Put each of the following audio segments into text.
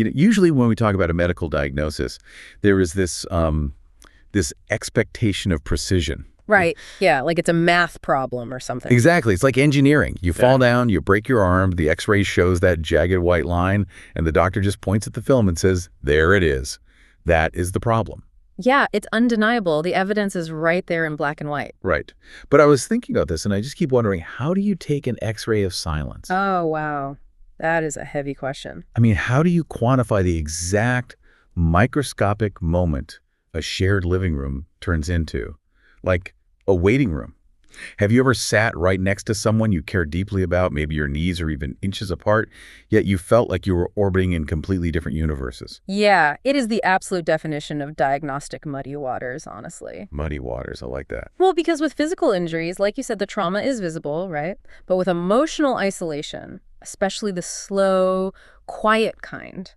Usually when we talk about a medical diagnosis, there is this expectation of precision. Right. Yeah, like it's a math problem or something. Exactly. It's like engineering. You fall down, you break your arm, the x-ray shows that jagged white line, and the doctor just points at the film and says, there it is. That is the problem. Yeah, it's undeniable. The evidence is right there in black and white. Right. But I was thinking about this, and I just keep wondering, how do you take an x-ray of silence? Oh, wow. That is a heavy question. I mean, how do you quantify the exact microscopic moment a shared living room turns into? Like a waiting room. Have you ever sat right next to someone you care deeply about, maybe your knees are even inches apart, yet you felt like you were orbiting in completely different universes? Yeah, it is the absolute definition of diagnostic muddy waters, honestly. Muddy waters, I like that. Well, because with physical injuries, like you said, the trauma is visible, right? But with emotional isolation, especially the slow, quiet kind,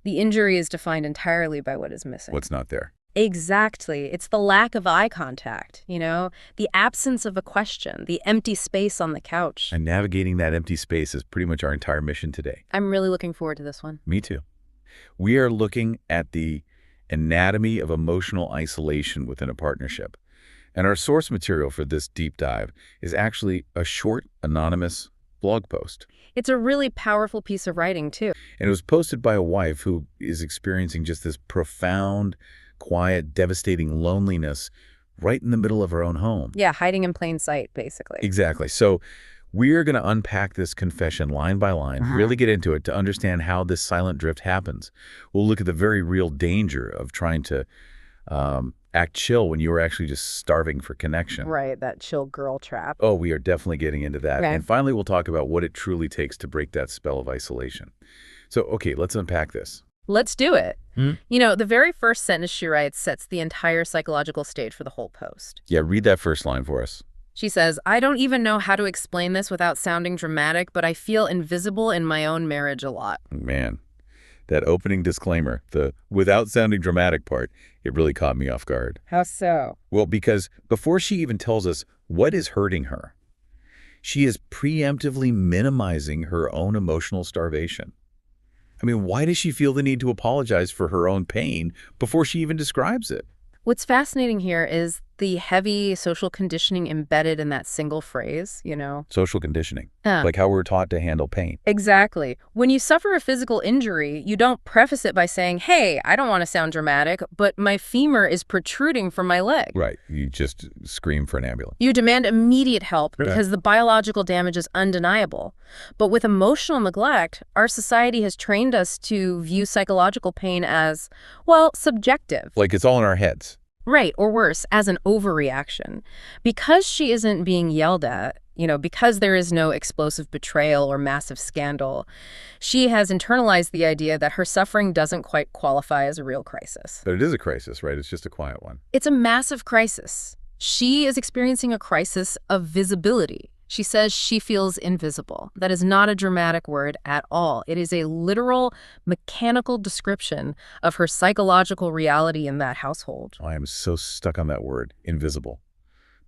the injury is defined entirely by what is missing. What's not there? Exactly. It's the lack of eye contact, the absence of a question, the empty space on the couch. And navigating that empty space is pretty much our entire mission today. I'm really looking forward to this one. Me too. We are looking at the anatomy of emotional isolation within a partnership. And our source material for this deep dive is actually a short, anonymous blog post. It's a really powerful piece of writing, too. And it was posted by a wife who is experiencing just this profound, quiet, devastating loneliness right in the middle of her own home. Yeah, hiding in plain sight, basically. Exactly. So we're going to unpack this confession line by line, really get into it to understand how this silent drift happens. We'll look at the very real danger of trying to act chill when you were actually just starving for connection. Right, that chill girl trap. Oh, we are definitely getting into that. Okay. And finally, we'll talk about what it truly takes to break that spell of isolation. So, okay, let's unpack this. Let's do it. The very first sentence she writes sets the entire psychological stage for the whole post. Yeah, read that first line for us. She says, I don't even know how to explain this without sounding dramatic, but I feel invisible in my own marriage a lot. Man, that opening disclaimer, the without sounding dramatic part, it really caught me off guard. How so? Well, because before she even tells us what is hurting her, she is preemptively minimizing her own emotional starvation. I mean, why does she feel the need to apologize for her own pain before she even describes it? What's fascinating here is the heavy social conditioning embedded in that single phrase, Social conditioning, like how we're taught to handle pain. Exactly. When you suffer a physical injury, you don't preface it by saying, hey, I don't want to sound dramatic, but my femur is protruding from my leg. Right. You just scream for an ambulance. You demand immediate help because the biological damage is undeniable. But with emotional neglect, our society has trained us to view psychological pain as, subjective. Like it's all in our heads. Right, or worse, as an overreaction. Because she isn't being yelled at, because there is no explosive betrayal or massive scandal, she has internalized the idea that her suffering doesn't quite qualify as a real crisis. But it is a crisis, right? It's just a quiet one. It's a massive crisis. She is experiencing a crisis of visibility. She says she feels invisible. That is not a dramatic word at all. It is a literal, mechanical description of her psychological reality in that household. I am so stuck on that word, invisible.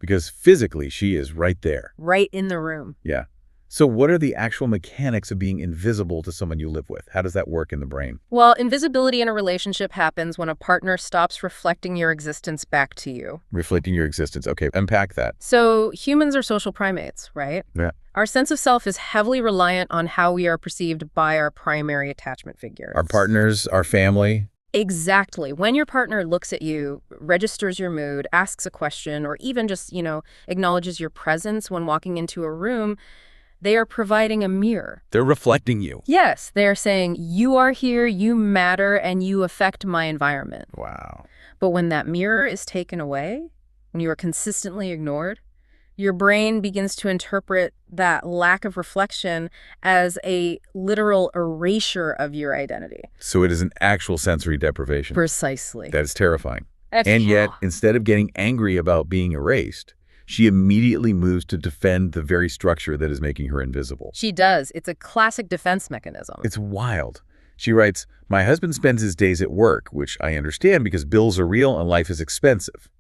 Because physically, she is right there. Right in the room. Yeah. So what are the actual mechanics of being invisible to someone you live with? How does that work in the brain? Well, invisibility in a relationship happens when a partner stops reflecting your existence back to you. Reflecting your existence. Okay, unpack that. So humans are social primates, right? Yeah. Our sense of self is heavily reliant on how we are perceived by our primary attachment figures. Our partners, our family. Exactly. When your partner looks at you, registers your mood, asks a question, or even just, acknowledges your presence when walking into a room, they are providing a mirror. They're reflecting you. Yes, they are saying, you are here, you matter, and you affect my environment. Wow. But when that mirror is taken away, when you are consistently ignored, your brain begins to interpret that lack of reflection as a literal erasure of your identity. So it is an actual sensory deprivation. Precisely. That is terrifying. And yet, instead of getting angry about being erased, she immediately moves to defend the very structure that is making her invisible. She does. It's a classic defense mechanism. It's wild. She writes, my husband spends his days at work, which I understand because bills are real and life is expensive.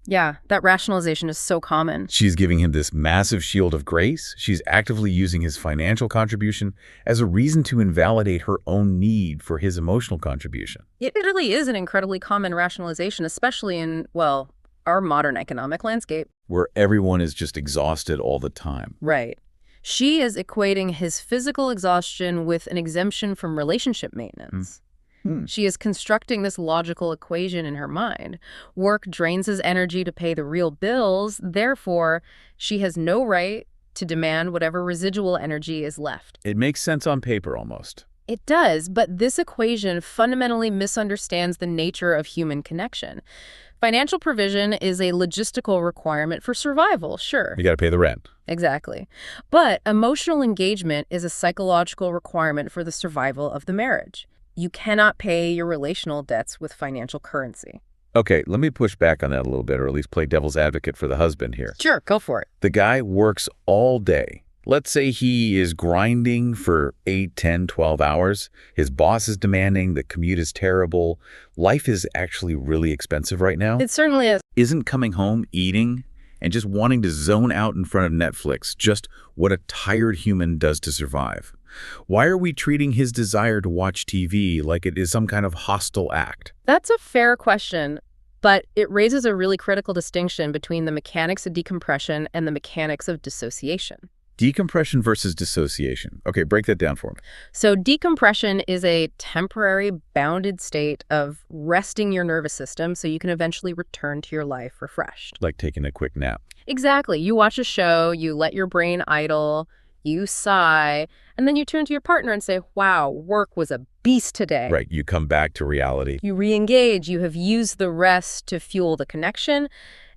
Yeah, that rationalization is so common. She's giving him this massive shield of grace. She's actively using his financial contribution as a reason to invalidate her own need for his emotional contribution. It really is an incredibly common rationalization, especially in, well, our modern economic landscape. Where everyone is just exhausted all the time. Right. She is equating his physical exhaustion with an exemption from relationship maintenance. She is constructing this logical equation in her mind. Work drains his energy to pay the real bills, therefore, she has no right to demand whatever residual energy is left. It makes sense on paper almost. It does, but this equation fundamentally misunderstands the nature of human connection. Financial provision is a logistical requirement for survival, sure. You got to pay the rent. Exactly. But emotional engagement is a psychological requirement for the survival of the marriage. You cannot pay your relational debts with financial currency. Okay, let me push back on that a little bit, or at least play devil's advocate for the husband here. Sure, go for it. The guy works all day. Let's say he is grinding for 8, 10, 12 hours. His boss is demanding, the commute is terrible. Life is actually really expensive right now. It certainly is. Isn't coming home, eating, and just wanting to zone out in front of Netflix just what a tired human does to survive? Why are we treating his desire to watch TV like it is some kind of hostile act? That's a fair question, but it raises a really critical distinction between the mechanics of decompression and the mechanics of dissociation. Decompression versus dissociation. Okay, break that down for me. So decompression is a temporary, bounded state of resting your nervous system so you can eventually return to your life refreshed. Like taking a quick nap. Exactly. You watch a show, you let your brain idle, you sigh, and then you turn to your partner and say, wow, work was a beast today. Right, you come back to reality. You re-engage. You have used the rest to fuel the connection.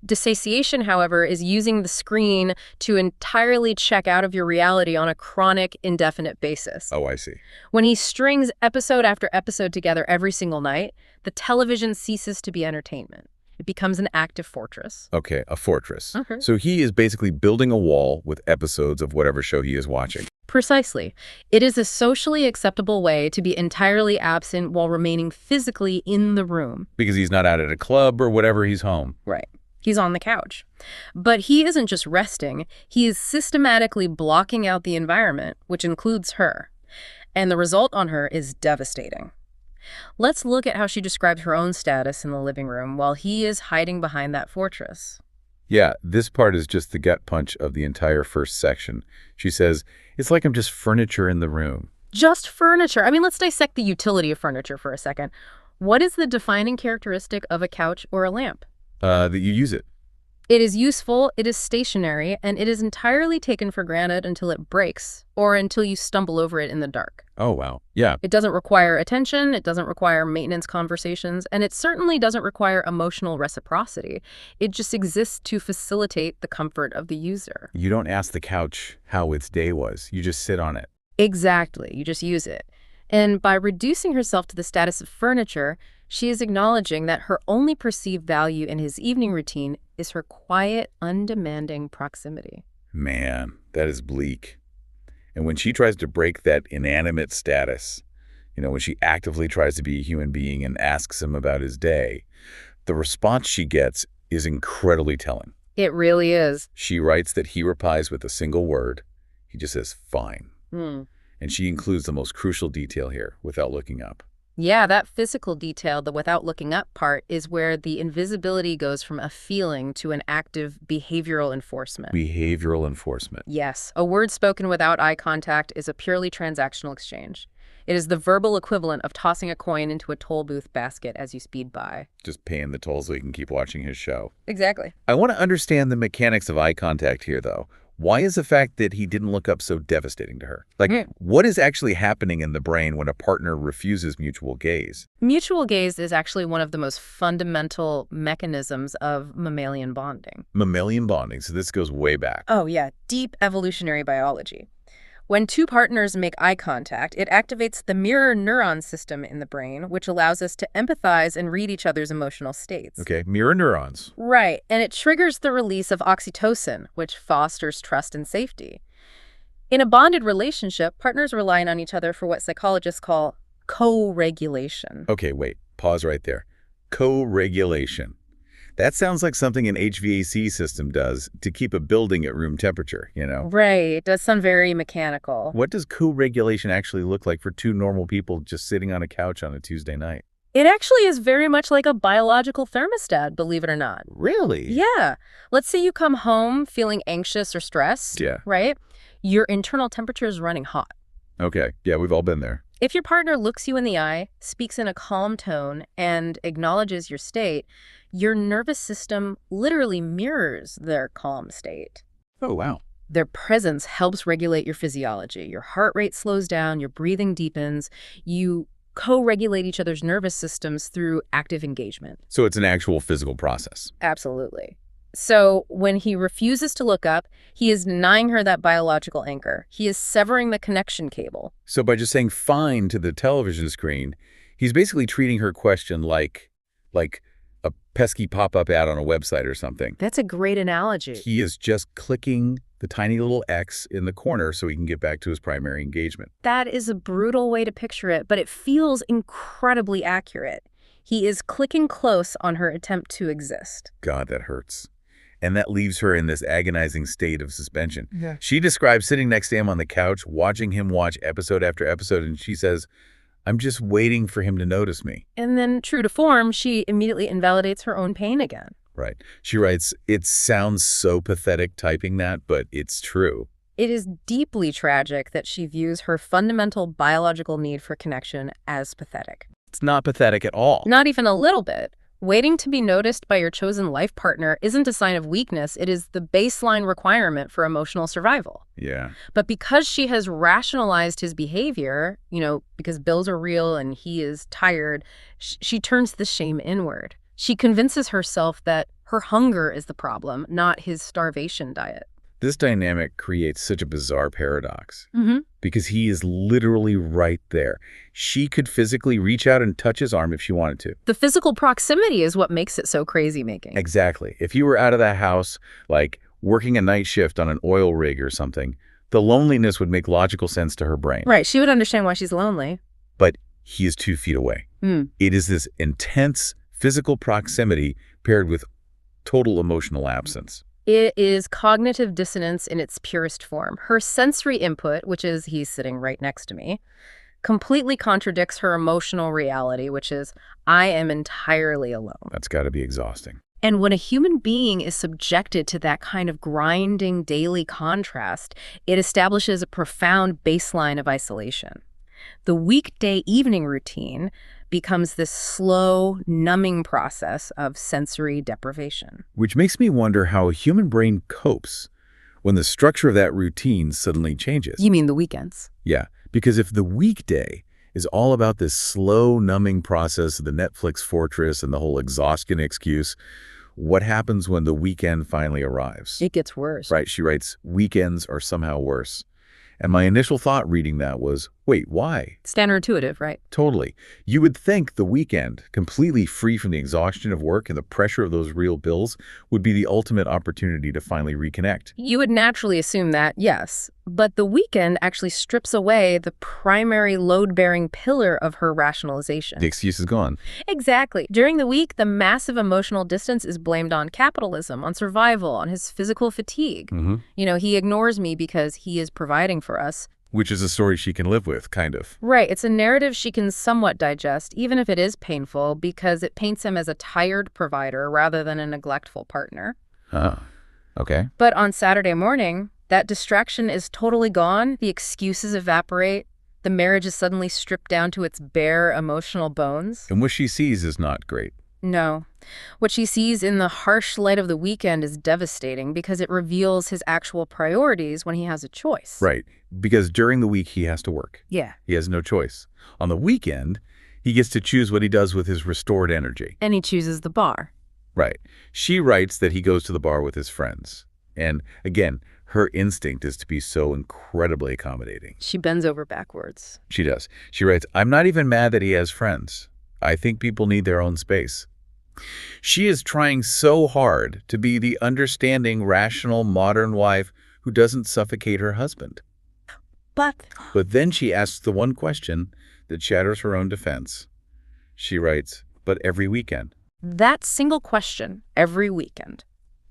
Dissociation, however, is using the screen to entirely check out of your reality on a chronic, indefinite basis. Oh, I see. When he strings episode after episode together every single night, the television ceases to be entertainment. It becomes an active fortress. Okay, a fortress. Okay. So he is basically building a wall with episodes of whatever show he is watching. Precisely. It is a socially acceptable way to be entirely absent while remaining physically in the room. Because he's not out at a club or whatever, he's home. Right. He's on the couch. But he isn't just resting. He is systematically blocking out the environment, which includes her. And the result on her is devastating. Let's look at how she describes her own status in the living room while he is hiding behind that fortress. Yeah, this part is just the gut punch of the entire first section. She says, it's like I'm just furniture in the room. Just furniture. I mean, let's dissect the utility of furniture for a second. What is the defining characteristic of a couch or a lamp? That you use it. It is useful, it is stationary, and it is entirely taken for granted until it breaks or until you stumble over it in the dark. Oh, wow. Yeah. It doesn't require attention, it doesn't require maintenance conversations, and it certainly doesn't require emotional reciprocity. It just exists to facilitate the comfort of the user. You don't ask the couch how its day was. You just sit on it. Exactly. You just use it. And by reducing herself to the status of furniture, she is acknowledging that her only perceived value in his evening routine is her quiet, undemanding proximity. Man, that is bleak. And when she tries to break that inanimate status, when she actively tries to be a human being and asks him about his day, the response she gets is incredibly telling. It really is. She writes that he replies with a single word. He just says, fine. And she includes the most crucial detail here, without looking up. Yeah, that physical detail, the without looking up part, is where the invisibility goes from a feeling to an active behavioral enforcement. Behavioral enforcement. Yes, a word spoken without eye contact is a purely transactional exchange. It is the verbal equivalent of tossing a coin into a toll booth basket as you speed by. Just paying the toll so he can keep watching his show. Exactly. I want to understand the mechanics of eye contact here, though. Why is the fact that he didn't look up so devastating to her? What is actually happening in the brain when a partner refuses mutual gaze? Mutual gaze is actually one of the most fundamental mechanisms of mammalian bonding. Mammalian bonding, so this goes way back. Oh, yeah, deep evolutionary biology. When two partners make eye contact, it activates the mirror neuron system in the brain, which allows us to empathize and read each other's emotional states. Okay, mirror neurons. Right, and it triggers the release of oxytocin, which fosters trust and safety. In a bonded relationship, partners rely on each other for what psychologists call co-regulation. Okay, wait, pause right there. Co-regulation. That sounds like something an HVAC system does to keep a building at room temperature, you know? Right. It does sound very mechanical. What does co-regulation actually look like for two normal people just sitting on a couch on a Tuesday night? It actually is very much like a biological thermostat, believe it or not. Really? Yeah. Let's say you come home feeling anxious or stressed, Yeah. right? Your internal temperature is running hot. Okay. Yeah, we've all been there. If your partner looks you in the eye, speaks in a calm tone, and acknowledges your state, your nervous system literally mirrors their calm state. Oh, wow. Their presence helps regulate your physiology. Your heart rate slows down, your breathing deepens, you co-regulate each other's nervous systems through active engagement. So it's an actual physical process. Absolutely. So when he refuses to look up, he is denying her that biological anchor. He is severing the connection cable. So by just saying fine to the television screen, he's basically treating her question like a pesky pop-up ad on a website or something. That's a great analogy. He is just clicking the tiny little X in the corner so he can get back to his primary engagement. That is a brutal way to picture it, but it feels incredibly accurate. He is clicking close on her attempt to exist. God, that hurts. And that leaves her in this agonizing state of suspension. Yeah. She describes sitting next to him on the couch, watching him watch episode after episode, and she says, I'm just waiting for him to notice me. And then, true to form, she immediately invalidates her own pain again. Right. She writes, it sounds so pathetic typing that, but it's true. It is deeply tragic that she views her fundamental biological need for connection as pathetic. It's not pathetic at all. Not even a little bit. Waiting to be noticed by your chosen life partner isn't a sign of weakness. It is the baseline requirement for emotional survival. Yeah. But because she has rationalized his behavior, because bills are real and he is tired, she turns the shame inward. She convinces herself that her hunger is the problem, not his starvation diet. This dynamic creates such a bizarre paradox Mm-hmm. because he is literally right there. She could physically reach out and touch his arm if she wanted to. The physical proximity is what makes it so crazy-making. Exactly. If you were out of the house, like working a night shift on an oil rig or something, the loneliness would make logical sense to her brain. Right. She would understand why she's lonely. But he is 2 feet away. It is this intense physical proximity paired with total emotional absence. It is cognitive dissonance in its purest form. Her sensory input, which is he's sitting right next to me, completely contradicts her emotional reality, which is I am entirely alone. That's got to be exhausting. And when a human being is subjected to that kind of grinding daily contrast, it establishes a profound baseline of isolation. The weekday evening routine becomes this slow, numbing process of sensory deprivation. Which makes me wonder how a human brain copes when the structure of that routine suddenly changes. You mean the weekends? Yeah, because if the weekday is all about this slow, numbing process of the Netflix fortress and the whole exhaustion excuse, what happens when the weekend finally arrives? It gets worse. Right, she writes, weekends are somehow worse. And my initial thought reading that was, wait, why? Standard intuitive, right? Totally. You would think the weekend, completely free from the exhaustion of work and the pressure of those real bills, would be the ultimate opportunity to finally reconnect. You would naturally assume that, yes. But the weekend actually strips away the primary load-bearing pillar of her rationalization. The excuse is gone. Exactly. During the week, the massive emotional distance is blamed on capitalism, on survival, on his physical fatigue. He ignores me because he is providing for us. Which is a story she can live with, kind of. Right. It's a narrative she can somewhat digest, even if it is painful, because it paints him as a tired provider rather than a neglectful partner. Oh, okay. But on Saturday morning, that distraction is totally gone. The excuses evaporate. The marriage is suddenly stripped down to its bare emotional bones. And what she sees is not great. No. What she sees in the harsh light of the weekend is devastating because it reveals his actual priorities when he has a choice. Right. Because during the week, he has to work. Yeah. He has no choice. On the weekend, he gets to choose what he does with his restored energy. And he chooses the bar. Right. She writes that he goes to the bar with his friends. And again, her instinct is to be so incredibly accommodating. She bends over backwards. She does. She writes, I'm not even mad that he has friends. I think people need their own space. She is trying so hard to be the understanding, rational, modern wife who doesn't suffocate her husband. But then she asks the one question that shatters her own defense. She writes, but every weekend. That single question every weekend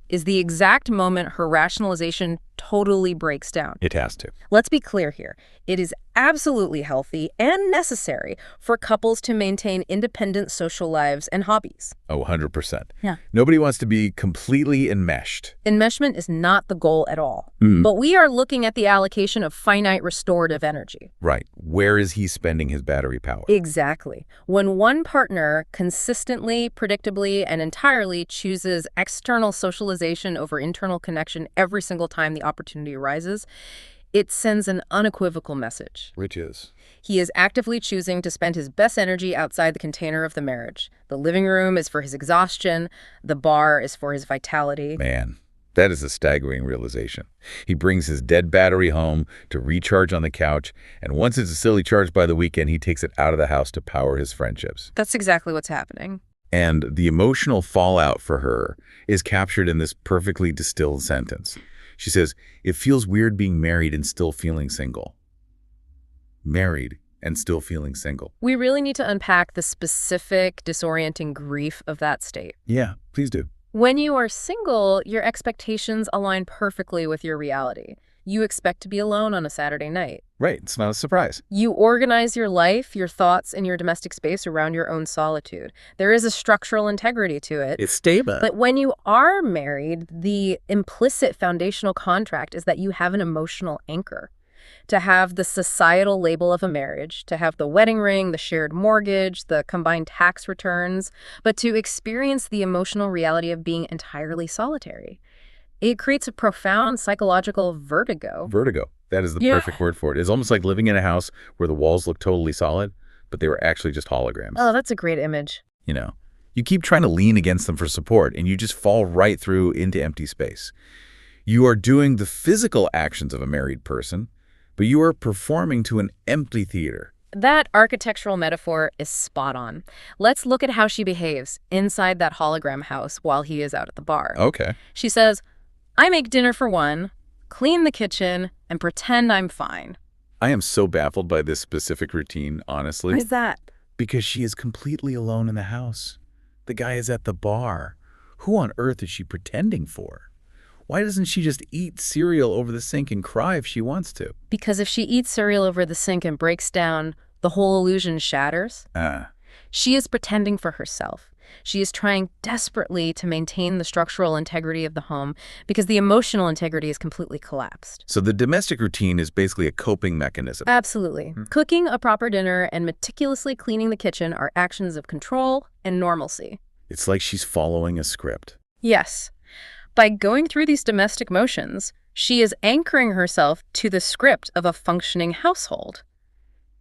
is the exact moment her rationalization totally breaks down. It has to. Let's be clear here. It is absolutely healthy and necessary for couples to maintain independent social lives and hobbies. Oh, 100%. Yeah. Nobody wants to be completely enmeshed. Enmeshment is not the goal at all. Mm. But we are looking at the allocation of finite restorative energy. Right. Where is he spending his battery power? Exactly. When one partner consistently, predictably, and entirely chooses external socialization over internal connection every single time the opportunity arises, it sends an unequivocal message. Which is? He is actively choosing to spend his best energy outside the container of the marriage. The living room is for his exhaustion. The bar is for his vitality. Man, that is a staggering realization. He brings his dead battery home to recharge on the couch, and once it's silly charged by the weekend, he takes it out of the house to power his friendships. That's exactly what's happening. And the emotional fallout for her is captured in this perfectly distilled sentence. She says, "It feels weird being married and still feeling single." Married and still feeling single. We really need to unpack the specific, disorienting grief of that state. Yeah, please do. When you are single, your expectations align perfectly with your reality. You expect to be alone on a Saturday night. Right, it's not a surprise. You organize your life, your thoughts, and your domestic space around your own solitude. There is a structural integrity to it. It's stable. But when you are married, the implicit foundational contract is that you have an emotional anchor. To have the societal label of a marriage, to have the wedding ring, the shared mortgage, the combined tax returns, but to experience the emotional reality of being entirely solitary. It creates a profound psychological vertigo. Vertigo. That is the perfect word for it. It's almost like living in a house where the walls look totally solid, but they were actually just holograms. Oh, that's a great image. You know, you keep trying to lean against them for support, and you just fall right through into empty space. You are doing the physical actions of a married person, but you are performing to an empty theater. That architectural metaphor is spot on. Let's look at how she behaves inside that hologram house while he is out at the bar. Okay. She says, "I make dinner for one, clean the kitchen, and pretend I'm fine." I am so baffled by this specific routine, honestly. Why's that? Because she is completely alone in the house. The guy is at the bar. Who on earth is she pretending for? Why doesn't she just eat cereal over the sink and cry if she wants to? Because if she eats cereal over the sink and breaks down, the whole illusion shatters. She is pretending for herself. She is trying desperately to maintain the structural integrity of the home because the emotional integrity is completely collapsed. So the domestic routine is basically a coping mechanism. Absolutely. Cooking a proper dinner and meticulously cleaning the kitchen are actions of control and normalcy. It's like she's following a script. Yes. By going through these domestic motions, she is anchoring herself to the script of a functioning household.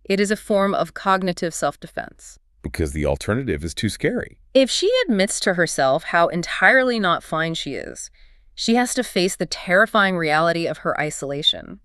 It is a form of cognitive self-defense. Because the alternative is too scary. If she admits to herself how entirely not fine she is, she has to face the terrifying reality of her isolation.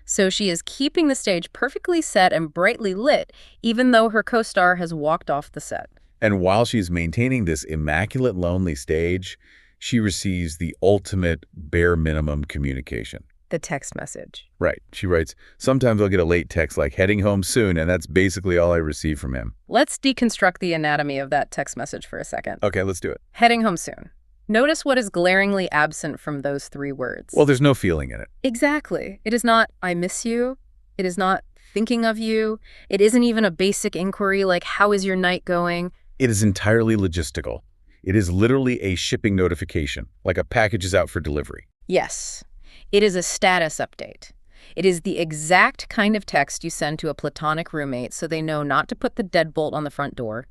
So she is keeping the stage perfectly set and brightly lit, even though her co-star has walked off the set. And while she's maintaining this immaculate lonely stage, she receives the ultimate bare minimum communication. The text message. Right. She writes, "Sometimes I'll get a late text like heading home soon, and that's basically all I receive from him." Let's deconstruct the anatomy of that text message for a second. Okay, let's do it. Heading home soon. Notice what is glaringly absent from those three words. Well, there's no feeling in it. Exactly. It is not, "I miss you." It is not thinking of you. It isn't even a basic inquiry like, "How is your night going?" It is entirely logistical. It is literally a shipping notification, like a package is out for delivery. Yes. It is a status update. It is the exact kind of text you send to a platonic roommate so they know not to put the deadbolt on the front door,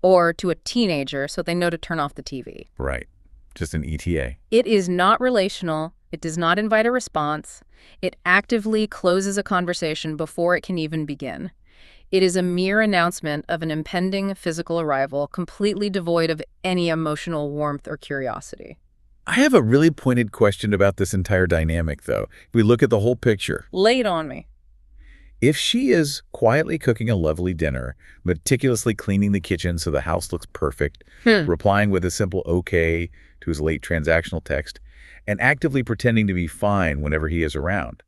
or to a teenager so they know to turn off the TV. Right. Just an ETA. It is not relational. It does not invite a response. It actively closes a conversation before it can even begin. It is a mere announcement of an impending physical arrival, completely devoid of any emotional warmth or curiosity. I have a really pointed question about this entire dynamic, though. If we look at the whole picture, Lay it on me. if she is quietly cooking a lovely dinner, meticulously cleaning the kitchen so the house looks perfect, replying with a simple okay to his late transactional text, and actively pretending to be fine whenever he is around,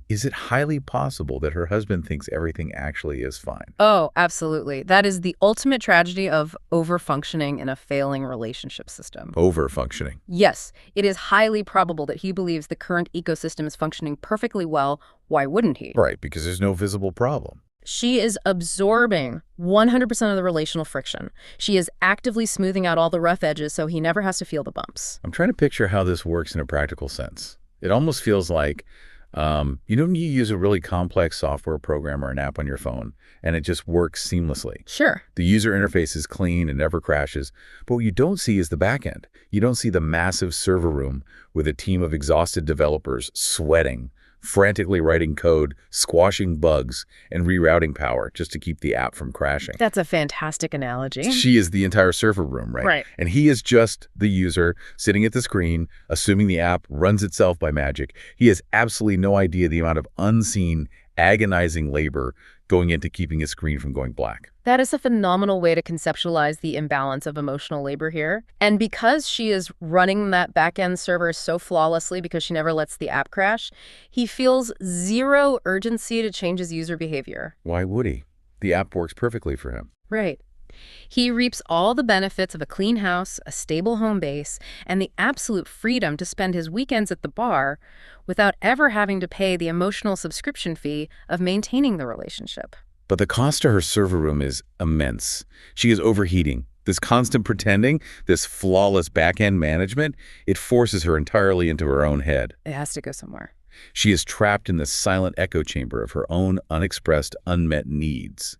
Is it highly possible that her husband thinks everything actually is fine? Oh, absolutely. That is the ultimate tragedy of overfunctioning in a failing relationship system. Over-functioning. Yes, it is highly probable that he believes the current ecosystem is functioning perfectly well. Why wouldn't he? Right, because there's no visible problem. She is absorbing 100% of the relational friction. She is actively smoothing out all the rough edges so he never has to feel the bumps. I'm trying to picture how this works in a practical sense. It almost feels like, when you use a really complex software program or an app on your phone, and it just works seamlessly. Sure. The user interface is clean and never crashes, but what you don't see is the back end. You don't see the massive server room with a team of exhausted developers sweating, frantically writing code, squashing bugs, and rerouting power just to keep the app from crashing. That's a fantastic analogy. She is the entire server room, right? Right. And he is just the user sitting at the screen, assuming the app runs itself by magic. He has absolutely no idea the amount of unseen, agonizing labor going into keeping his screen from going black. That is a phenomenal way to conceptualize the imbalance of emotional labor here. And because she is running that back-end server so flawlessly because she never lets the app crash, he feels zero urgency to change his user behavior. Why would he? The app works perfectly for him. Right. He reaps all the benefits of a clean house, a stable home base, and the absolute freedom to spend his weekends at the bar without ever having to pay the emotional subscription fee of maintaining the relationship. But the cost to her server room is immense. She is overheating. This constant pretending, this flawless back-end management, it forces her entirely into her own head. It has to go somewhere. She is trapped in the silent echo chamber of her own unexpressed, unmet needs.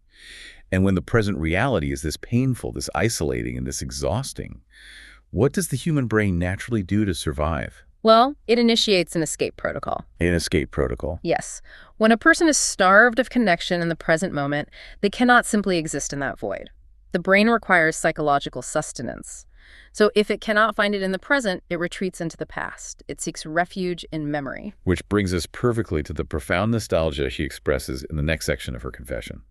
And when the present reality is this painful, this isolating, and this exhausting, what does the human brain naturally do to survive? Well, it initiates an escape protocol. An escape protocol. Yes. When a person is starved of connection in the present moment, they cannot simply exist in that void. The brain requires psychological sustenance. So if it cannot find it in the present, it retreats into the past. It seeks refuge in memory. Which brings us perfectly to the profound nostalgia she expresses in the next section of her confession.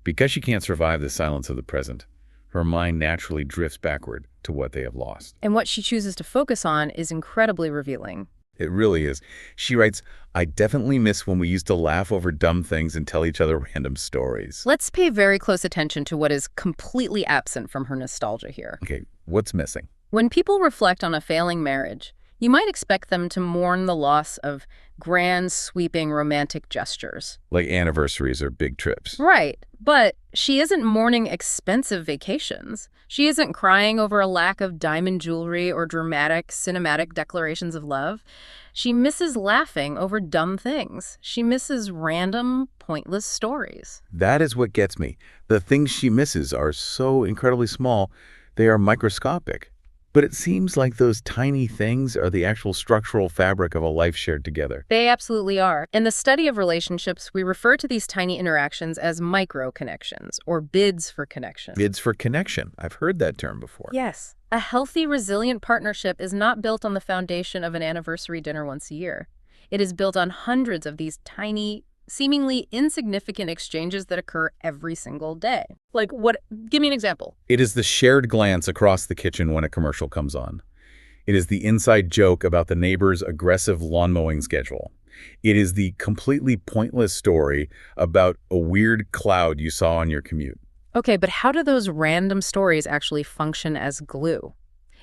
Because she can't survive the silence of the present, her mind naturally drifts backward to what they have lost. And what she chooses to focus on is incredibly revealing. It really is. She writes, I definitely miss when we used to laugh over dumb things and tell each other random stories. Let's pay very close attention to what is completely absent from her nostalgia here. Okay, what's missing? When people reflect on a failing marriage, you might expect them to mourn the loss of grand, sweeping, romantic gestures. Like anniversaries or big trips. Right, but she isn't mourning expensive vacations. She isn't crying over a lack of diamond jewelry or dramatic, cinematic declarations of love. She misses laughing over dumb things. She misses random, pointless stories. That is what gets me. The things she misses are so incredibly small, they are microscopic. But it seems like those tiny things are the actual structural fabric of a life shared together. They absolutely are. In the study of relationships, we refer to these tiny interactions as micro-connections, or bids for connection. Bids for connection. I've heard that term before. Yes. A healthy, resilient partnership is not built on the foundation of an anniversary dinner once a year. It is built on hundreds of these tiny, seemingly insignificant exchanges that occur every single day. Like what? Give me an example. It is the shared glance across the kitchen when a commercial comes on. It is the inside joke about the neighbor's aggressive lawn mowing schedule. It is the completely pointless story about a weird cloud you saw on your commute. Okay, but how do those random stories actually function as glue?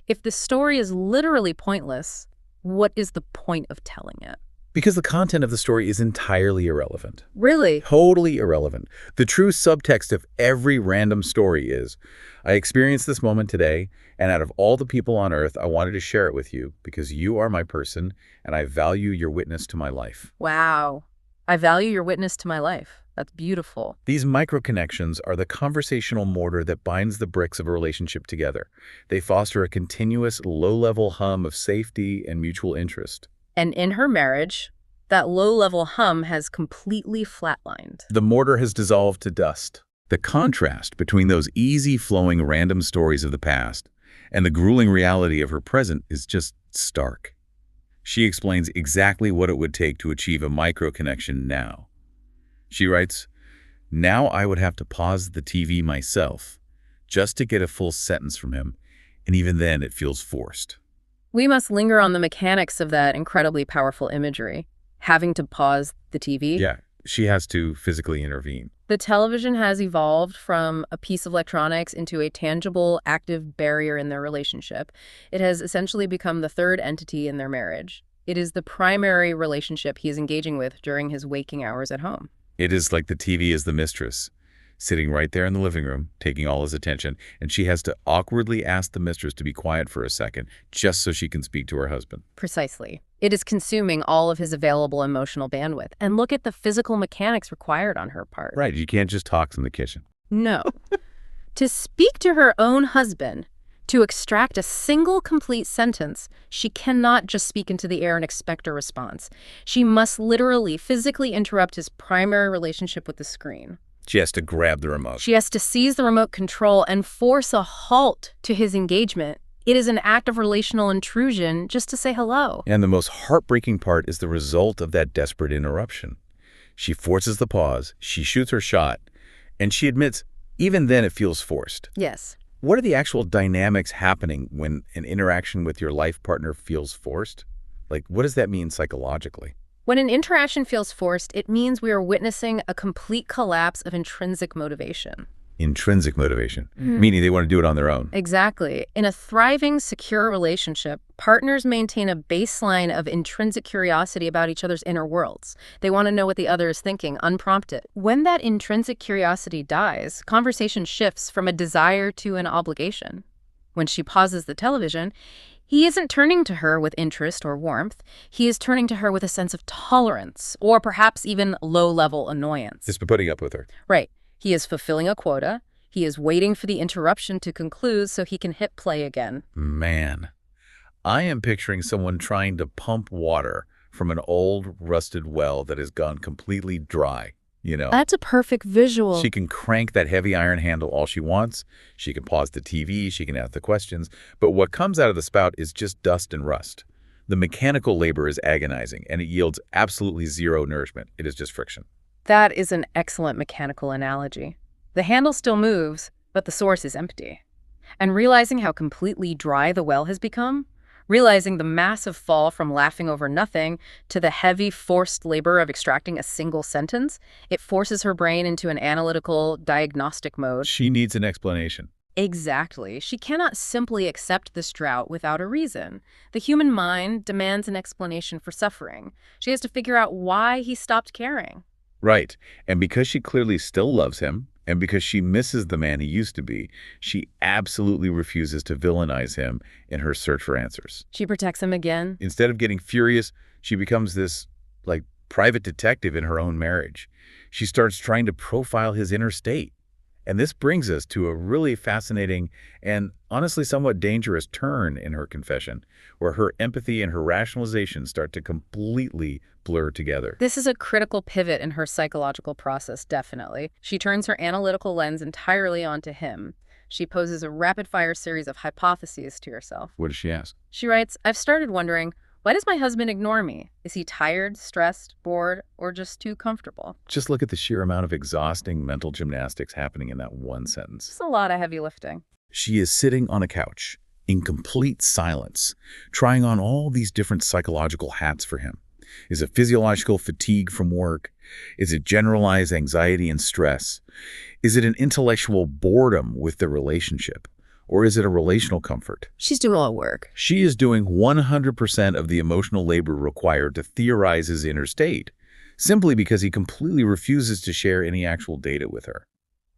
If the story is literally pointless, what is the point of telling it? Because the content of the story is entirely irrelevant. Really? Totally irrelevant. The true subtext of every random story is, I experienced this moment today, and out of all the people on earth, I wanted to share it with you because you are my person, and I value your witness to my life. Wow. I value your witness to my life. That's beautiful. These micro-connections are the conversational mortar that binds the bricks of a relationship together. They foster a continuous, low-level hum of safety and mutual interest. And in her marriage, that low-level hum has completely flatlined. The mortar has dissolved to dust. The contrast between those easy-flowing random stories of the past and the grueling reality of her present is just stark. She explains exactly what it would take to achieve a micro-connection now. She writes, now I would have to pause the TV myself just to get a full sentence from him, and even then it feels forced. We must linger on the mechanics of that incredibly powerful imagery. having to pause the TV. Yeah, she has to physically intervene. The television has evolved from a piece of electronics into a tangible, active barrier in their relationship. It has essentially become the third entity in their marriage. It is the primary relationship he is engaging with during his waking hours at home. It is like the TV is the mistress, sitting right there in the living room, taking all his attention, and she has to awkwardly ask the mistress to be quiet for a second, just so she can speak to her husband. Precisely. It is consuming all of his available emotional bandwidth. And look at the physical mechanics required on her part. Right, you can't just talk from the kitchen. No. To speak to her own husband, to extract a single complete sentence, she cannot just speak into the air and expect a response. She must literally, physically interrupt his primary relationship with the screen. She has to grab the remote. She has to seize the remote control and force a halt to his engagement. It is an act of relational intrusion just to say hello. And the most heartbreaking part is the result of that desperate interruption. She forces the pause, she shoots her shot, and she admits, even then it feels forced. Yes. What are the actual dynamics happening when an interaction with your life partner feels forced? Like, what does that mean psychologically? When an interaction feels forced, it means we are witnessing a complete collapse of intrinsic motivation. Intrinsic motivation, meaning they want to do it on their own. Exactly. In a thriving, secure relationship, partners maintain a baseline of intrinsic curiosity about each other's inner worlds. They want to know what the other is thinking, unprompted. When that intrinsic curiosity dies, conversation shifts from a desire to an obligation. When she pauses the television, he isn't turning to her with interest or warmth. He is turning to her with a sense of tolerance, or perhaps even low-level annoyance. Just putting up with her. Right. He is fulfilling a quota. He is waiting for the interruption to conclude so he can hit play again. Man, I am picturing someone trying to pump water from an old, rusted well that has gone completely dry, you know. That's a perfect visual. She can crank that heavy iron handle all she wants. She can pause the TV. She can ask the questions. But what comes out of the spout is just dust and rust. The mechanical labor is agonizing, and it yields absolutely zero nourishment. It is just friction. That is an excellent mechanical analogy. The handle still moves, but the source is empty. And realizing how completely dry the well has become, realizing the massive fall from laughing over nothing to the heavy, forced labor of extracting a single sentence, it forces her brain into an analytical, diagnostic mode. She needs an explanation. Exactly. She cannot simply accept this drought without a reason. The human mind demands an explanation for suffering. She has to figure out why he stopped caring. Right. And because she clearly still loves him, and because she misses the man he used to be, she absolutely refuses to villainize him in her search for answers. She protects him again. Instead of getting furious, she becomes this, private detective in her own marriage. She starts trying to profile his inner state. And this brings us to a really fascinating and honestly somewhat dangerous turn in her confession, where her empathy and her rationalization start to completely blur together. This is a critical pivot in her psychological process, definitely. She turns her analytical lens entirely onto him. She poses a rapid-fire series of hypotheses to herself. What does she ask? She writes, "I've started wondering, why does my husband ignore me? Is he tired, stressed, bored, or just too comfortable?" Just look at the sheer amount of exhausting mental gymnastics happening in that one sentence. It's a lot of heavy lifting. She is sitting on a couch in complete silence, trying on all these different psychological hats for him. Is it physiological fatigue from work? Is it generalized anxiety and stress? Is it an intellectual boredom with the relationship? Or is it a relational comfort? She's doing all the work. She is doing 100% of the emotional labor required to theorize his inner state, simply because he completely refuses to share any actual data with her.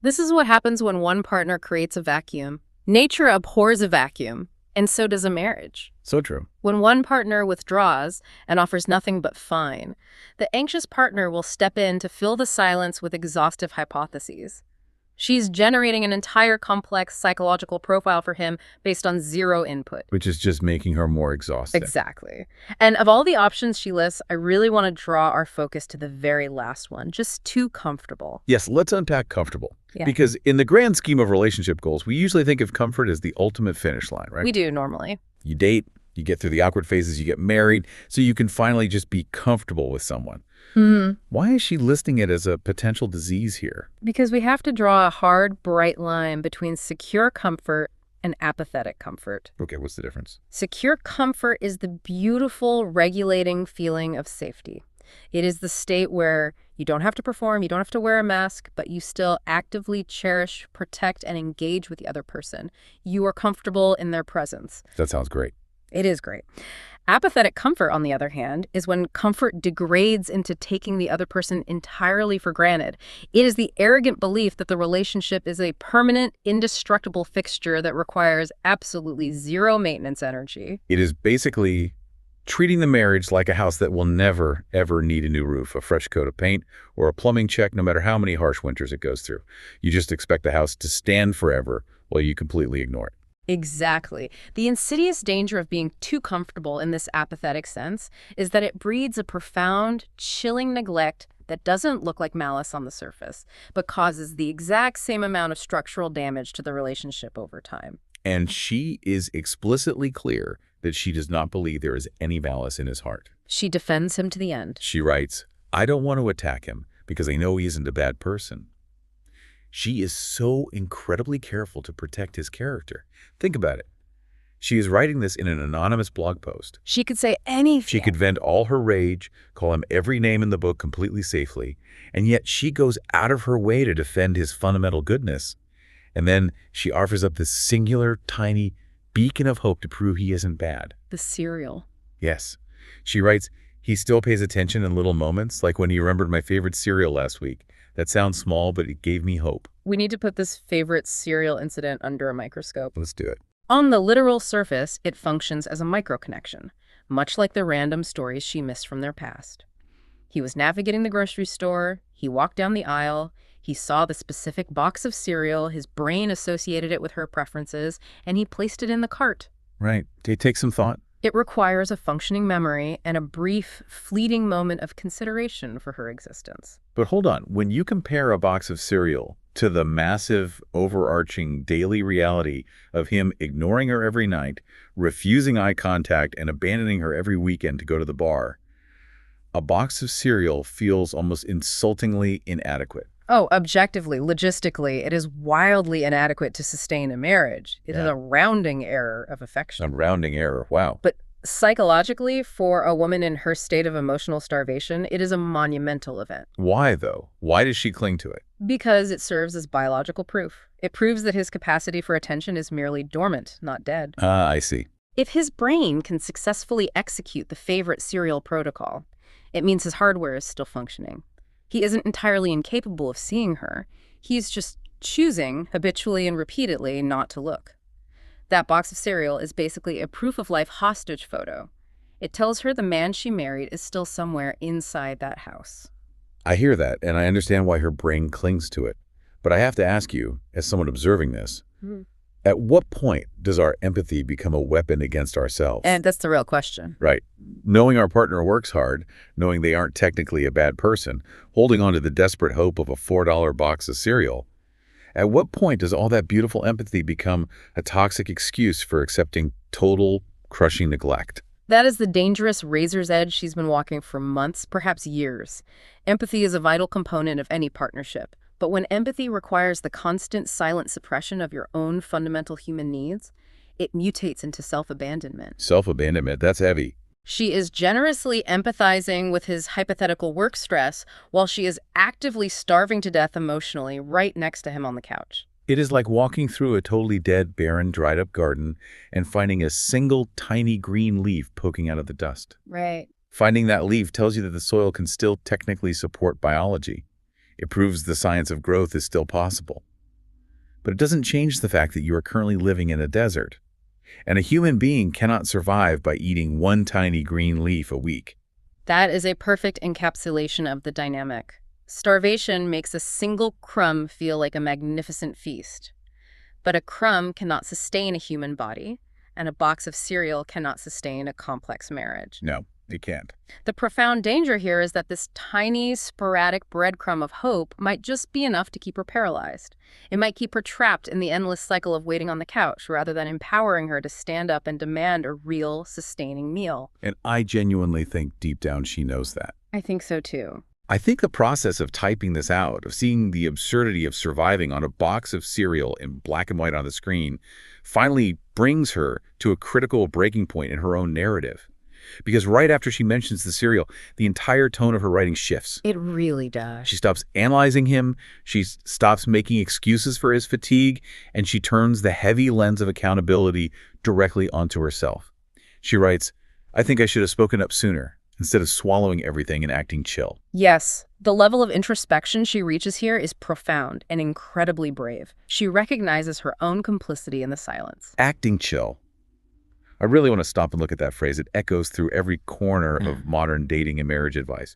This is what happens when one partner creates a vacuum. Nature abhors a vacuum, and so does a marriage. So true. When one partner withdraws and offers nothing but fine, the anxious partner will step in to fill the silence with exhaustive hypotheses. She's generating an entire complex psychological profile for him based on zero input. Which is just making her more exhausted. Exactly. And of all the options she lists, I really want to draw our focus to the very last one, just too comfortable. Yes, let's unpack comfortable. Yeah. Because in the grand scheme of relationship goals, we usually think of comfort as the ultimate finish line, right? We do normally. You date, you get through the awkward phases, you get married, so you can finally just be comfortable with someone. Mm-hmm. Why is she listing it as a potential disease here? Because we have to draw a hard, bright line between secure comfort and apathetic comfort. Okay, what's the difference? Secure comfort is the beautiful, regulating feeling of safety. It is the state where you don't have to perform, you don't have to wear a mask, but you still actively cherish, protect, and engage with the other person. You are comfortable in their presence. That sounds great. It is great. Apathetic comfort, on the other hand, is when comfort degrades into taking the other person entirely for granted. It is the arrogant belief that the relationship is a permanent, indestructible fixture that requires absolutely zero maintenance energy. It is basically treating the marriage like a house that will never, ever need a new roof, a fresh coat of paint, or a plumbing check, no matter how many harsh winters it goes through. You just expect the house to stand forever while you completely ignore it. Exactly. The insidious danger of being too comfortable in this apathetic sense is that it breeds a profound, chilling neglect that doesn't look like malice on the surface, but causes the exact same amount of structural damage to the relationship over time. And she is explicitly clear that she does not believe there is any malice in his heart. She defends him to the end. She writes, "I don't want to attack him because I know he isn't a bad person." She is so incredibly careful to protect his character. Think about it. She is writing this in an anonymous blog post. She could say anything. She could vent all her rage, call him every name in the book completely safely, and yet she goes out of her way to defend his fundamental goodness. And then she offers up this singular, tiny beacon of hope to prove he isn't bad. The cereal. Yes. She writes, "He still pays attention in little moments, like when he remembered my favorite cereal last week. That sounds small, but it gave me hope." We need to put this favorite cereal incident under a microscope. Let's do it. On the literal surface, it functions as a microconnection, much like the random stories she missed from their past. He was navigating the grocery store, he walked down the aisle, he saw the specific box of cereal, his brain associated it with her preferences, and he placed it in the cart. Right. It takes some thought. It requires a functioning memory and a brief, fleeting moment of consideration for her existence. But hold on. When you compare a box of cereal to the massive, overarching daily reality of him ignoring her every night, refusing eye contact, and abandoning her every weekend to go to the bar, a box of cereal feels almost insultingly inadequate. Oh, objectively, logistically, it is wildly inadequate to sustain a marriage. It is a rounding error of affection. A rounding error. Wow. But psychologically, for a woman in her state of emotional starvation, it is a monumental event. Why, though? Why does she cling to it? Because it serves as biological proof. It proves that his capacity for attention is merely dormant, not dead. Ah, I see. If his brain can successfully execute the favorite serial protocol, it means his hardware is still functioning. He isn't entirely incapable of seeing her. He's just choosing, habitually and repeatedly, not to look. That box of cereal is basically a proof-of-life hostage photo. It tells her the man she married is still somewhere inside that house. I hear that, and I understand why her brain clings to it. But I have to ask you, as someone observing this, at what point does our empathy become a weapon against ourselves? And that's the real question. Right. Knowing our partner works hard, knowing they aren't technically a bad person, holding on to the desperate hope of a $4 box of cereal. At what point does all that beautiful empathy become a toxic excuse for accepting total, crushing neglect? That is the dangerous razor's edge she's been walking for months, perhaps years. Empathy is a vital component of any partnership. But when empathy requires the constant silent suppression of your own fundamental human needs, it mutates into self-abandonment. Self-abandonment, that's heavy. She is generously empathizing with his hypothetical work stress while she is actively starving to death emotionally right next to him on the couch. It is like walking through a totally dead, barren, dried-up garden and finding a single tiny green leaf poking out of the dust. Right. Finding that leaf tells you that the soil can still technically support biology. It proves the science of growth is still possible. But it doesn't change the fact that you are currently living in a desert. And a human being cannot survive by eating one tiny green leaf a week. That is a perfect encapsulation of the dynamic. Starvation makes a single crumb feel like a magnificent feast. But a crumb cannot sustain a human body, and a box of cereal cannot sustain a complex marriage. No, it can't. The profound danger here is that this tiny, sporadic breadcrumb of hope might just be enough to keep her paralyzed. It might keep her trapped in the endless cycle of waiting on the couch, rather than empowering her to stand up and demand a real, sustaining meal. And I genuinely think deep down she knows that. I think so too. I think the process of typing this out, of seeing the absurdity of surviving on a box of cereal in black and white on the screen, finally brings her to a critical breaking point in her own narrative. Because right after she mentions the cereal, the entire tone of her writing shifts. It really does. She stops analyzing him, she stops making excuses for his fatigue, and she turns the heavy lens of accountability directly onto herself. She writes, "I think I should have spoken up sooner, instead of swallowing everything and acting chill." Yes, the level of introspection she reaches here is profound and incredibly brave. She recognizes her own complicity in the silence. Acting chill. I really want to stop and look at that phrase. It echoes through every corner of modern dating and marriage advice.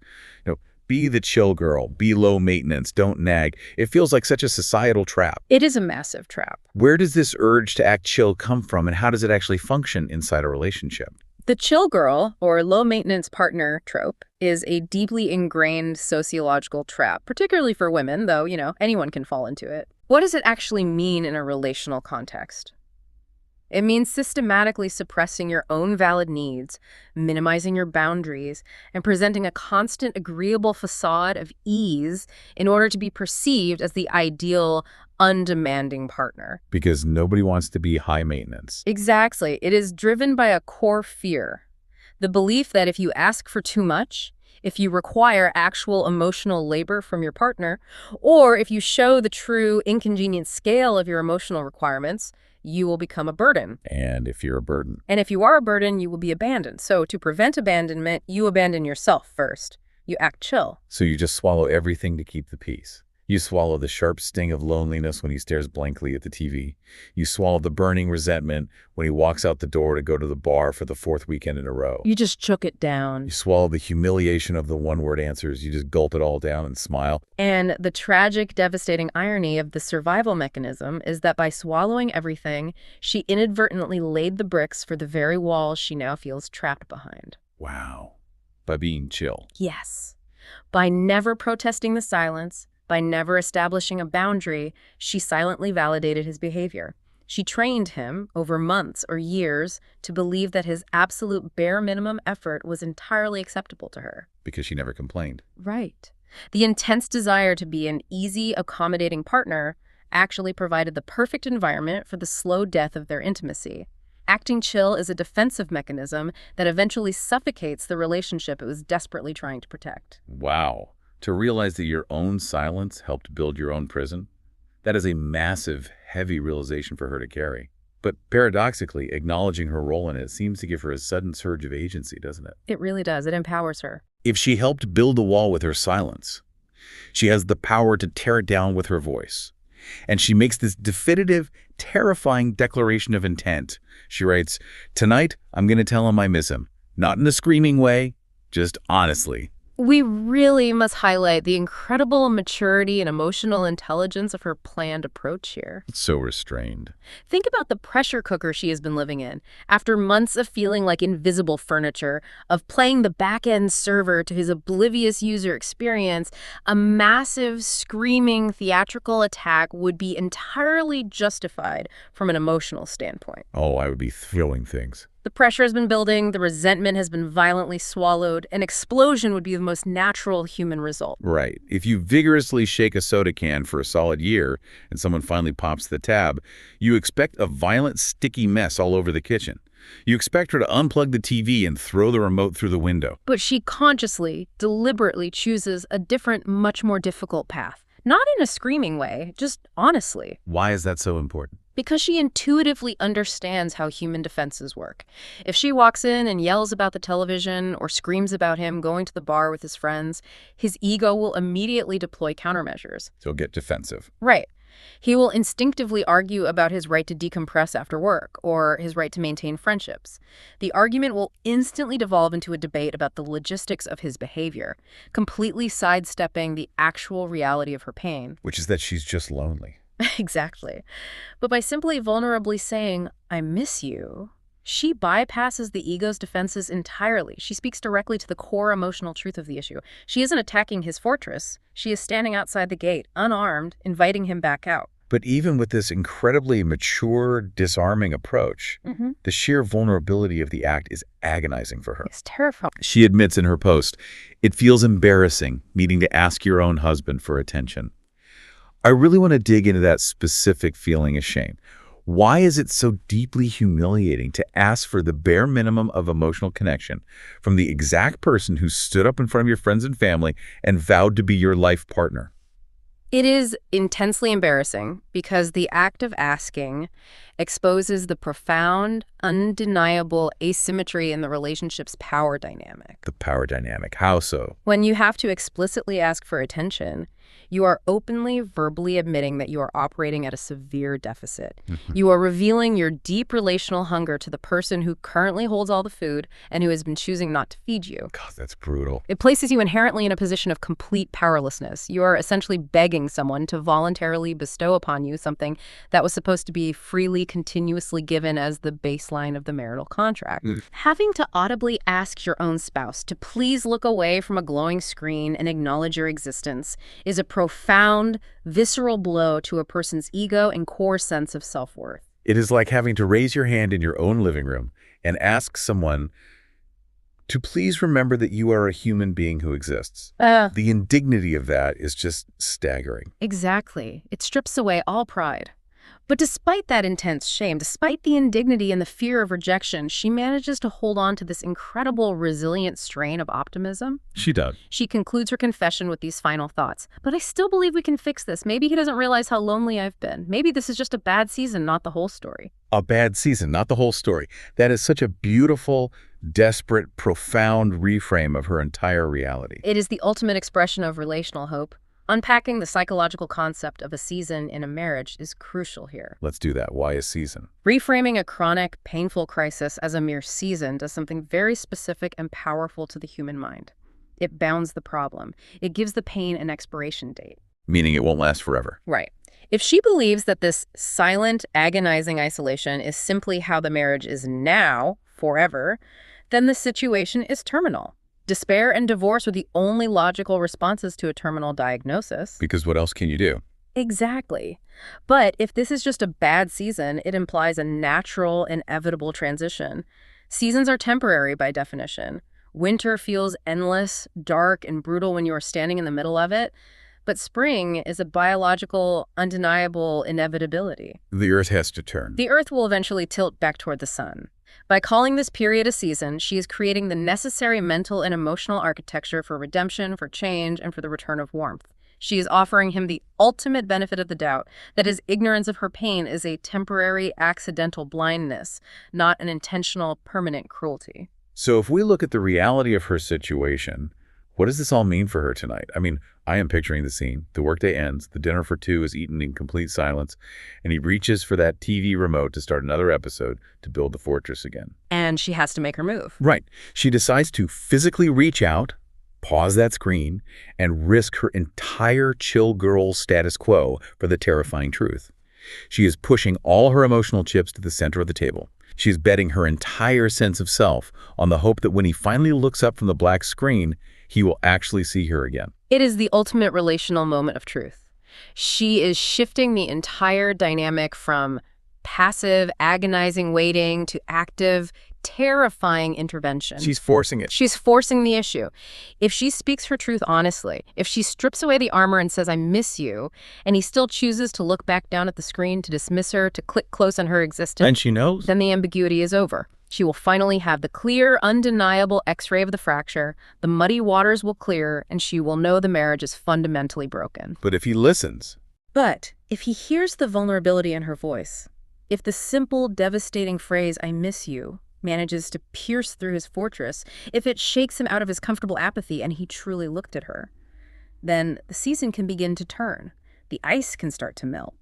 Be the chill girl, be low maintenance, don't nag. It feels like such a societal trap. It is a massive trap. Where does this urge to act chill come from, and how does it actually function inside a relationship? The chill girl, or low-maintenance partner trope, is a deeply ingrained sociological trap, particularly for women, though, anyone can fall into it. What does it actually mean in a relational context? It means systematically suppressing your own valid needs, minimizing your boundaries, and presenting a constant agreeable facade of ease in order to be perceived as the ideal, undemanding partner. Because nobody wants to be high maintenance. Exactly. It is driven by a core fear. The belief that if you ask for too much, if you require actual emotional labor from your partner, or if you show the true inconvenient scale of your emotional requirements, you will become a burden. And if you're a burden. And if you are a burden, you will be abandoned. So to prevent abandonment, you abandon yourself first. You act chill. So you just swallow everything to keep the peace. You swallow the sharp sting of loneliness when he stares blankly at the TV. You swallow the burning resentment when he walks out the door to go to the bar for the fourth weekend in a row. You just choke it down. You swallow the humiliation of the one-word answers. You just gulp it all down and smile. And the tragic, devastating irony of the survival mechanism is that by swallowing everything, she inadvertently laid the bricks for the very walls she now feels trapped behind. Wow. By being chill. Yes. By never protesting the silence, by never establishing a boundary, she silently validated his behavior. She trained him, over months or years, to believe that his absolute bare minimum effort was entirely acceptable to her. Because she never complained. Right. The intense desire to be an easy, accommodating partner actually provided the perfect environment for the slow death of their intimacy. Acting chill is a defensive mechanism that eventually suffocates the relationship it was desperately trying to protect. Wow. To realize that your own silence helped build your own prison, that is a massive, heavy realization for her to carry. But paradoxically, acknowledging her role in it seems to give her a sudden surge of agency, doesn't it? It really does. It empowers her. If she helped build the wall with her silence, she has the power to tear it down with her voice. And she makes this definitive, terrifying declaration of intent. She writes, "Tonight, I'm going to tell him I miss him. Not in a screaming way, just honestly." We really must highlight the incredible maturity and emotional intelligence of her planned approach here. It's so restrained. Think about the pressure cooker she has been living in. After months of feeling like invisible furniture, of playing the back-end server to his oblivious user experience, a massive, screaming, theatrical attack would be entirely justified from an emotional standpoint. Oh, I would be throwing things. The pressure has been building, the resentment has been violently swallowed. An explosion would be the most natural human result. Right. If you vigorously shake a soda can for a solid year and someone finally pops the tab, you expect a violent, sticky mess all over the kitchen. You expect her to unplug the TV and throw the remote through the window. But she consciously, deliberately chooses a different, much more difficult path. Not in a screaming way, just honestly. Why is that so important? Because she intuitively understands how human defenses work. If she walks in and yells about the television or screams about him going to the bar with his friends, his ego will immediately deploy countermeasures. So get defensive. Right. He will instinctively argue about his right to decompress after work or his right to maintain friendships. The argument will instantly devolve into a debate about the logistics of his behavior, completely sidestepping the actual reality of her pain. Which is that she's just lonely. Exactly. But by simply vulnerably saying, "I miss you," she bypasses the ego's defenses entirely. She speaks directly to the core emotional truth of the issue. She isn't attacking his fortress. She is standing outside the gate, unarmed, inviting him back out. But even with this incredibly mature, disarming approach, the sheer vulnerability of the act is agonizing for her. It's terrifying. She admits in her post, "It feels embarrassing needing to ask your own husband for attention." I really want to dig into that specific feeling of shame. Why is it so deeply humiliating to ask for the bare minimum of emotional connection from the exact person who stood up in front of your friends and family and vowed to be your life partner? It is intensely embarrassing because the act of asking exposes the profound, undeniable asymmetry in the relationship's power dynamic. The power dynamic. How so? When you have to explicitly ask for attention, you are openly, verbally admitting that you are operating at a severe deficit. You are revealing your deep relational hunger to the person who currently holds all the food and who has been choosing not to feed you. God, that's brutal. It places you inherently in a position of complete powerlessness. You are essentially begging someone to voluntarily bestow upon you something that was supposed to be freely, continuously given as the baseline of the marital contract. Having to audibly ask your own spouse to please look away from a glowing screen and acknowledge your existence is a profound, visceral blow to a person's ego and core sense of self-worth. It is like having to raise your hand in your own living room and ask someone to please remember that you are a human being who exists. The indignity of that is just staggering. Exactly. It strips away all pride. But despite that intense shame, despite the indignity and the fear of rejection, she manages to hold on to this incredible, resilient strain of optimism. She does. She concludes her confession with these final thoughts. But I still believe we can fix this. Maybe he doesn't realize how lonely I've been. Maybe this is just a bad season, not the whole story. A bad season, not the whole story. That is such a beautiful, desperate, profound reframe of her entire reality. It is the ultimate expression of relational hope. Unpacking the psychological concept of a season in a marriage is crucial here. Let's do that. Why a season? Reframing a chronic, painful crisis as a mere season does something very specific and powerful to the human mind. It bounds the problem. It gives the pain an expiration date. Meaning it won't last forever. Right. If she believes that this silent, agonizing isolation is simply how the marriage is now, forever, then the situation is terminal. Despair and divorce are the only logical responses to a terminal diagnosis. Because what else can you do? Exactly. But if this is just a bad season, it implies a natural, inevitable transition. Seasons are temporary by definition. Winter feels endless, dark, and brutal when you are standing in the middle of it. But spring is a biological, undeniable inevitability. The earth has to turn. The earth will eventually tilt back toward the sun. By calling this period a season, she is creating the necessary mental and emotional architecture for redemption, for change, and for the return of warmth. She is offering him the ultimate benefit of the doubt that his ignorance of her pain is a temporary, accidental blindness, not an intentional, permanent cruelty. So if we look at the reality of her situation, what does this all mean for her tonight? I mean, I am picturing the scene. The workday ends, the dinner for two is eaten in complete silence, and he reaches for that TV remote to start another episode to build the fortress again. And she has to make her move. Right. She decides to physically reach out, pause that screen, and risk her entire chill girl status quo for the terrifying truth. She is pushing all her emotional chips to the center of the table. She is betting her entire sense of self on the hope that when he finally looks up from the black screen, he will actually see her again. It is the ultimate relational moment of truth. She is shifting the entire dynamic from passive, agonizing waiting to active, terrifying intervention. She's forcing it. She's forcing the issue. If she speaks her truth honestly, if she strips away the armor and says, "I miss you," and he still chooses to look back down at the screen, to dismiss her, to click close on her existence, And she knows. then the ambiguity is over. She will finally have the clear, undeniable X-ray of the fracture, the muddy waters will clear, and she will know the marriage is fundamentally broken. But if he listens, But if he hears the vulnerability in her voice, if the simple, devastating phrase, "I miss you," manages to pierce through his fortress, if it shakes him out of his comfortable apathy and he truly looked at her, then the season can begin to turn. The ice can start to melt.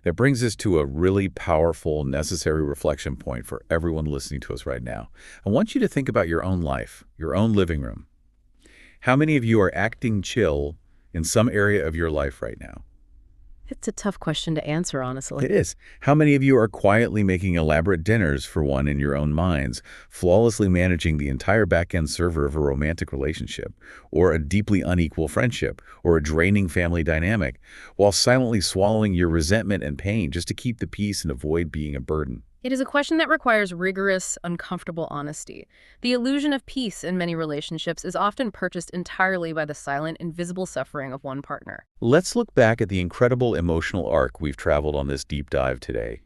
that brings us to a really powerful, necessary reflection point for everyone listening to us right now. I want you to think about your own life, your own living room. How many of you are acting chill in some area of your life right now? It's a tough question to answer, honestly. It is. How many of you are quietly making elaborate dinners for one in your own minds, flawlessly managing the entire back-end server of a romantic relationship, or a deeply unequal friendship, or a draining family dynamic, while silently swallowing your resentment and pain just to keep the peace and avoid being a burden? It is a question that requires rigorous, uncomfortable honesty. The illusion of peace in many relationships is often purchased entirely by the silent, invisible suffering of one partner. Let's look back at the incredible emotional arc we've traveled on this deep dive today.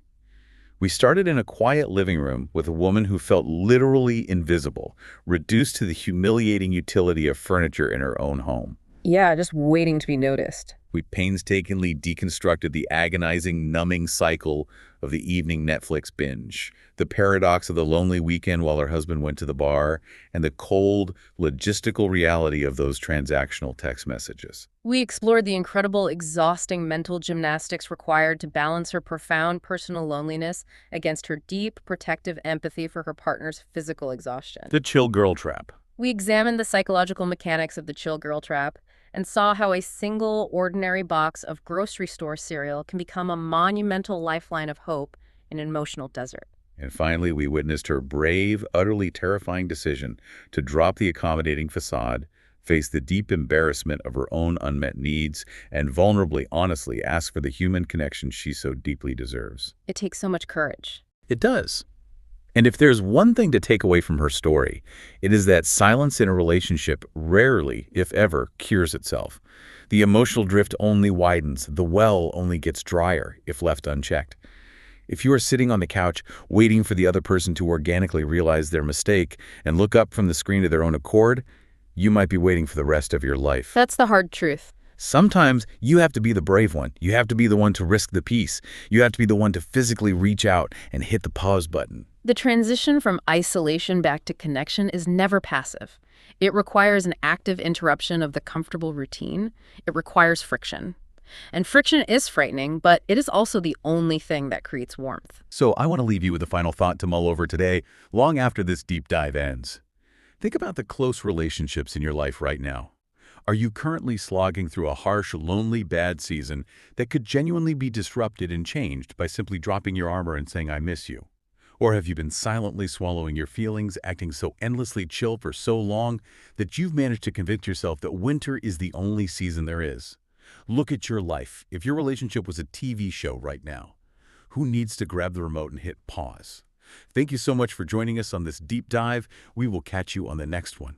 We started in a quiet living room with a woman who felt literally invisible, reduced to the humiliating utility of furniture in her own home. Yeah, just waiting to be noticed. We painstakingly deconstructed the agonizing, numbing cycle of the evening Netflix binge, the paradox of the lonely weekend while her husband went to the bar, and the cold, logistical reality of those transactional text messages. We explored the incredible, exhausting mental gymnastics required to balance her profound personal loneliness against her deep, protective empathy for her partner's physical exhaustion. The chill girl trap. We examined the psychological mechanics of the chill girl trap and saw how a single, ordinary box of grocery store cereal can become a monumental lifeline of hope in an emotional desert. And finally, we witnessed her brave, utterly terrifying decision to drop the accommodating facade, face the deep embarrassment of her own unmet needs, and vulnerably, honestly ask for the human connection she so deeply deserves. It takes so much courage. It does. And if there's one thing to take away from her story, it is that silence in a relationship rarely, if ever, cures itself. The emotional drift only widens, the well only gets drier if left unchecked. If you are sitting on the couch waiting for the other person to organically realize their mistake and look up from the screen of their own accord, you might be waiting for the rest of your life. That's the hard truth. Sometimes you have to be the brave one. You have to be the one to risk the peace. You have to be the one to physically reach out and hit the pause button. The transition from isolation back to connection is never passive. It requires an active interruption of the comfortable routine. It requires friction. And friction is frightening, but it is also the only thing that creates warmth. So I want to leave you with a final thought to mull over today, long after this deep dive ends. Think about the close relationships in your life right now. Are you currently slogging through a harsh, lonely, bad season that could genuinely be disrupted and changed by simply dropping your armor and saying, "I miss you"? Or have you been silently swallowing your feelings, acting so endlessly chill for so long that you've managed to convince yourself that winter is the only season there is? Look at your life. If your relationship was a TV show right now, who needs to grab the remote and hit pause? Thank you so much for joining us on this deep dive. We will catch you on the next one.